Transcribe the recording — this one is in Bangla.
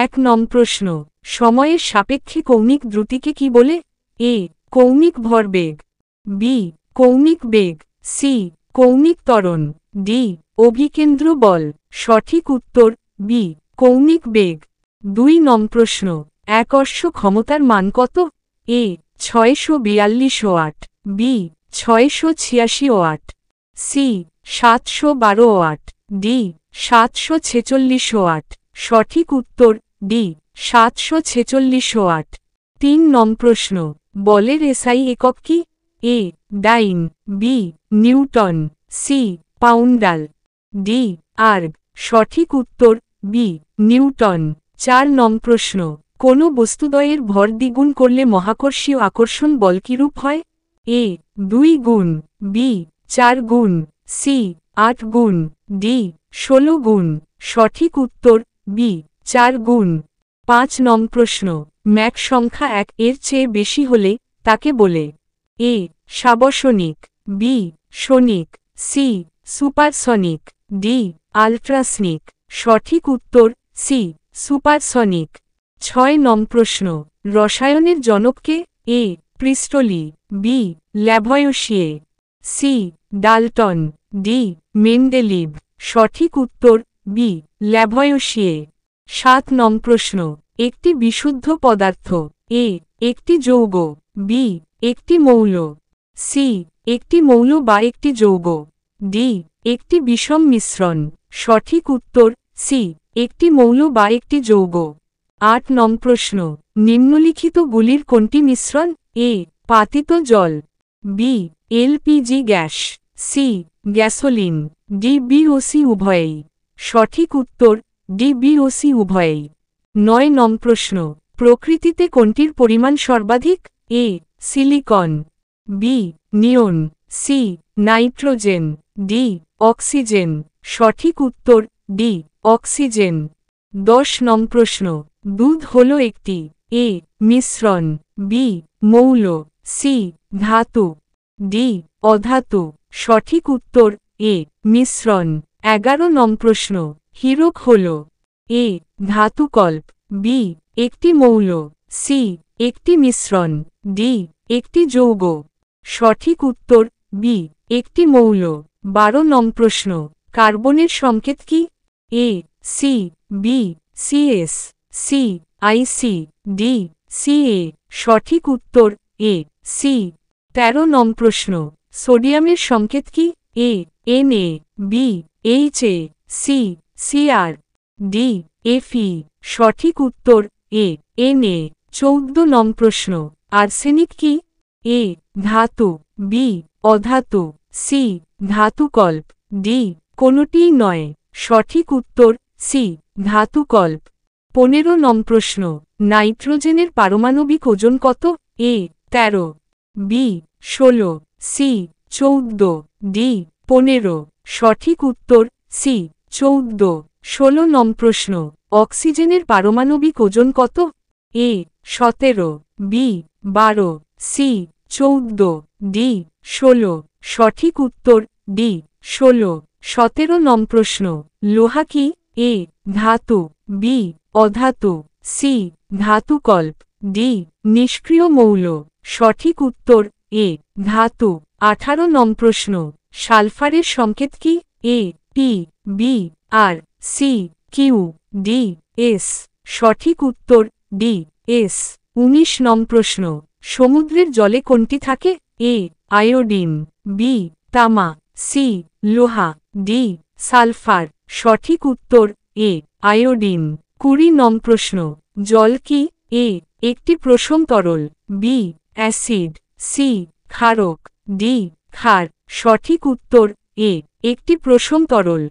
এক নং প্রশ্ন, সময়ের সাপেক্ষে কৌণিক দ্রুতিকে কি বলে? এ কৌণিক ভরবেগ, বি কৌণিক বেগ, সি কৌণিক ত্বরণ, ডি অভিকেন্দ্র বল। সঠিক উত্তর বি কৌণিক বেগ। 2 নং প্রশ্ন, এক অশ্ব ক্ষমতার মান কত? A 642 watt, B 686 watt, C 712 watt, D 746 watt. সঠিক উত্তর ডি 746 ওয়াট। 3 নং প্রশ্ন, বলের এসআই একক কি? A dyne, B newton, C poundal, D erg. সঠিক উত্তর বি নিউটন। 4 নং প্রশ্ন, কোনো বস্তুদ্বয়ের ভর দ্বিগুণ করলে মহাকর্ষীয় আকর্ষণ বল কিরূপ হয়? এ 2 গুণ, বি 4 গুণ, সি 8 গুণ, ডি 16 গুণ। সঠিক উত্তর বি 4 গুণ। 5 নং প্রশ্ন, ম্যাক সংখ্যা 1 এর চেয়ে বেশি হলে তাকে বলে? A subsonic, B sonic, C supersonic, D ultrasonic. সঠিক উত্তর সি সুপারসনিক। 6 নং প্রশ্ন, রসায়নের জনককে? A Priestley, B Lavoisier, C Dalton, D Mendeleev. সঠিক উত্তর বি ল্যাভয়েশিয়ে। 7 নং প্রশ্ন, একটি বিশুদ্ধ পদার্থ? এ একটি যৌগ, বি একটি মৌল, সি একটি মৌল বা একটি যৌগ, ডি একটি বিষম মিশ্রণ। সঠিক উত্তর সি একটি মৌল বা একটি যৌগ। 8 নং প্রশ্ন, নিম্নলিখিতগুলির কোনটি মিশ্রণ? এ পাতিত জল, B LPG gas, C gasoline, D বিওসি উভয়েই। সঠিক উত্তর ডি বিওসি উভয়েই। 9 নং প্রশ্ন, প্রকৃতিতে কোনটির পরিমাণ সর্বাধিক? এ সিলিকন, বি নিয়ন, সি নাইট্রোজেন, ডি অক্সিজেন। সঠিক উত্তর ডি অক্সিজেন। 10 নং প্রশ্ন, দুধ হল একটি? এ মিশ্রণ, বি মৌল, সি ধাতু, ডি অধাতু। সঠিক উত্তর এ মিশ্রণ। 11 নং প্রশ্ন, হীরক হল? এ ধাতুকল্প, বি একটি মৌল, সি একটি মিশ্রণ, ডি একটি যৌগ। সঠিক উত্তর বি একটি মৌল। 12 নং প্রশ্ন, কার্বনের সংকেত কি? A C, B CS, C IC, D CA. সঠিক উত্তর এ সি। 13 নং প্রশ্ন, সোডিয়ামের সংকেত কি? এ Na, B এইচএ, C CR, D FE. সঠিক উত্তর এ Na। 14 নং প্রশ্ন, আর্সেনিক কি? এ ধাতু, বি অধাতু, সি ধাতুকল্প, ডি কোনটিই নয়। সঠিক উত্তর সি ধাতুকল্প। 15 নং প্রশ্ন, নাইট্রোজেনের পারমাণবিক ওজন কত? এ 13, বি 16, সি 14, ডি 15। সঠিক উত্তর সি 14। 16 নং প্রশ্ন, অক্সিজেনের পারমাণবিক ওজন কত? এ 17, বি 12, সি 14, ডি 16। সঠিক উত্তর ডি 16। 17 নং প্রশ্ন, লোহা কি? এ ধাতু, বি অধাতু, সি ধাতুকল্প, ডি নিষ্ক্রিয় মৌল। সঠিক উত্তর এ ধাতু। 18 নং প্রশ্ন, সালফারের সংকেত কি? A P, B R, C Q, D S. সঠিক উত্তর ডি এস। 19 নং প্রশ্ন, সমুদ্রের জলে কোনটি থাকে? এ আয়োডিন, বি তামা, সি লোহা, ডি সালফার। সঠিক উত্তর এ আয়োডিন। 20 নং প্রশ্ন, জল কি? এ একটি প্রশম তরল, বি অ্যাসিড, সি ক্ষারক, ডি ক্ষার। সঠিক উত্তর এ একটি প্রশম তরল।